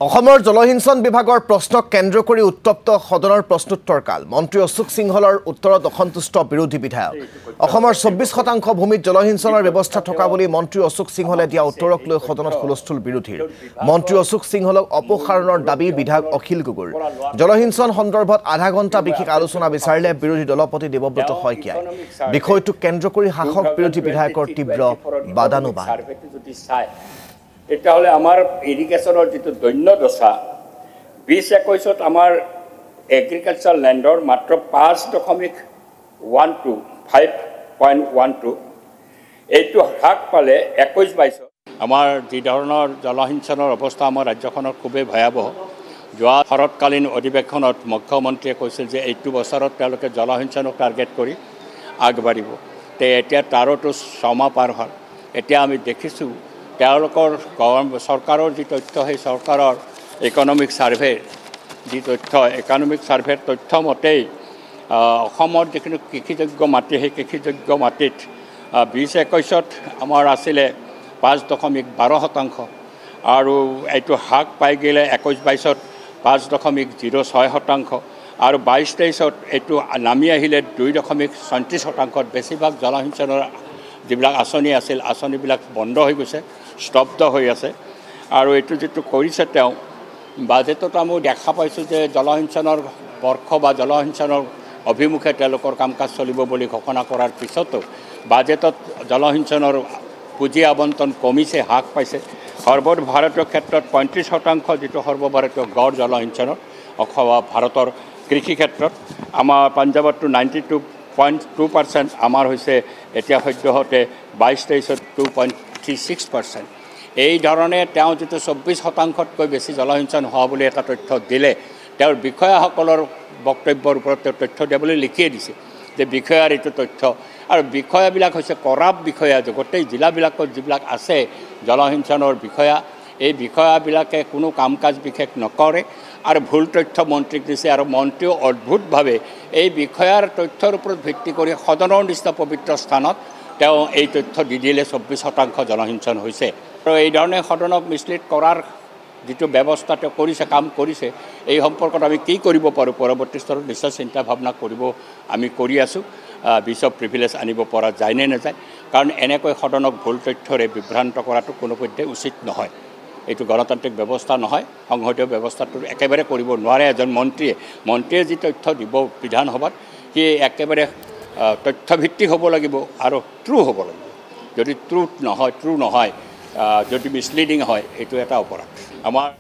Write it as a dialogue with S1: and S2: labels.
S1: অসমৰ জলসিঞ্চন বিভাগৰ প্ৰশ্নক কেন্দ্ৰ কৰি উত্তপ্ত সদনৰ প্ৰশ্নোত্তৰ কাল মন্ত্ৰী অশোক সিংহলৰ উত্তৰত অসন্তুষ্ট বিৰোধী বিধায়ক অসমৰ 24% ভূমিত জলসিঞ্চনৰ ব্যৱস্থা থকা বুলি মন্ত্ৰী অশোক সিংহলে দিয়া উত্তৰক লৈ সদনত হুলস্থুল বিৰোধীৰ মন্ত্ৰী অশোক সিংহলক অপসাৰণৰ দাবী বিধায়ক অখিল গগৈৰ জলসিঞ্চন সন্দৰ্ভত আধা ঘণ্টা বিশেষ আলোচনা বিচাৰিলে বিৰোধী দলপতি দেৱব্ৰত শইকীয়াই বিষয়টোক কেন্দ্ৰ কৰি শাসক বিৰোধী বিধায়কৰ তীব্ৰ বাদানুবাদ
S2: এটা হলে আমাৰ ইৰিগেশ্যনৰ যেটো দৈন্য দশা 2021ত আমাৰ এগ্ৰিকালচাৰ ল্যান্ডৰ মাত্ৰ 5.12 এইটো হ্ৰাস পালে 21-22 আমাৰ যি ধৰণৰ জলসিঞ্চনৰ অৱস্থা আমাৰ ৰাজ্যখনৰ খুবেই ভয়াবহ যোৱা শৰৎকালীন অধিৱেশনত মুখ্যমন্ত্ৰীয়ে কৈছিল যে এইটো বছৰত তেওঁলোকে জলসিঞ্চনক টাৰ্গেট কৰি আগবাঢ়িব তে এতিয়া তাৰোটো সমা পাৰ হ'ল এতিয়া আমি দেখিছোঁ তেওঁলোকৰ চৰকাৰৰ যি তথ্য সেই চৰকাৰৰ ইকনমিক সাৰ্ভে যি তথ্য ইকনমিক সাৰ্ভেৰ তথ্য মতেই অসমৰ যিখিনি কৃষিযোগ্য মাটি সেই কৃষিযোগ্য মাটিত 2021ত আমাৰ আছিলে 5.12% আৰু এইটো হ্ৰাস পাই গ'লে 21-22ত 5.06% আৰু 22-23ত এইটো নামি আহিলে 2.37%। বেছিভাগ জলসিঞ্চনৰ যিবিলাক আঁচনি আছিল আঁচনিবিলাক বন্ধ হৈ গৈছে স্তব্ধ হৈ আছে আৰু এইটো যেটো কৰিছে তেওঁ বাজেটত আমি দেখা পাইছোঁ যে জলসিঞ্চনৰ বৰ্ষ বা জলসিঞ্চনৰ অভিমুখে তেওঁলোকৰ কাম কাজ চলিব বুলি ঘোষণা কৰাৰ পিছতো বাজেটত জলসিঞ্চনৰ পুঁজি আবণ্টন কমিছে হ্ৰাস পাইছে সৰ্বভাৰতীয় ক্ষেত্ৰত 35% যেটো সৰ্বভাৰতীয় গড় জলসিঞ্চনৰ ভাৰতৰ কৃষি ক্ষেত্ৰত আমাৰ পাঞ্জাৱতো 92.2% আমাৰ হৈছে এতিয়া সদ্যহতে 22-23ত 2.36%। এই ধৰণে তেওঁ যেটো 24%তকৈ বেছি জলসিঞ্চন হোৱা বুলি এটা তথ্য দিলে তেওঁৰ বিষয়াসকলৰ বক্তব্যৰ ওপৰত তথ্য দিবলৈ লিখিয়ে দিছে যে বিষয়াৰ এইটো তথ্য আৰু বিষয়াবিলাক হৈছে কৰাপ্ট বিষয়া গোটেই জিলাবিলাকত যিবিলাক আছে জলসিঞ্চনৰ বিষয়া এই বিষয়াবিলাকে কোনো কাম কাজ বিশেষ নকৰে আৰু ভুল তথ্য মন্ত্ৰীক দিছে আৰু মন্ত্ৰীও অদ্ভুতভাৱে এই বিষয়াৰ তথ্যৰ ওপৰত ভিত্তি কৰি সদনৰ নিচিনা পবিত্ৰ স্থানত তেওঁ এই তথ্য দি দিলে 24% জলসিঞ্চন হৈছে আৰু এই ধৰণে সদনক মিছলিড কৰাৰ যেটো ব্যৱস্থা তেওঁ কৰিছে কাম কৰিছে এই সম্পৰ্কত আমি কি কৰিব পাৰোঁ পৰৱৰ্তী স্তৰত নিশ্চয় চিন্তা ভাৱনা কৰিব আমি কৰি আছোঁ বিশ্বপ প্ৰিভিলেজ আনিব পৰা যায় নে নাযায় কাৰণ এনেকৈ সদনক ভুল তথ্যৰে বিভ্ৰান্ত কৰাটো কোনোপধ্যে উচিত নহয় এইটো গণতান্ত্ৰিক ব্যৱস্থা নহয় সংসদীয় ব্যৱস্থাটো একেবাৰে কৰিব নোৱাৰে এজন মন্ত্ৰীয়ে যি তথ্য দিব বিধানসভাত সি একেবাৰে তথ্যভিত্তিক হ'ব লাগিব আৰু ট্ৰু হ'ব লাগিব যদি ট্ৰু নহয় যদি মিছলিডিং হয় এইটো এটা অপৰাধ আমাৰ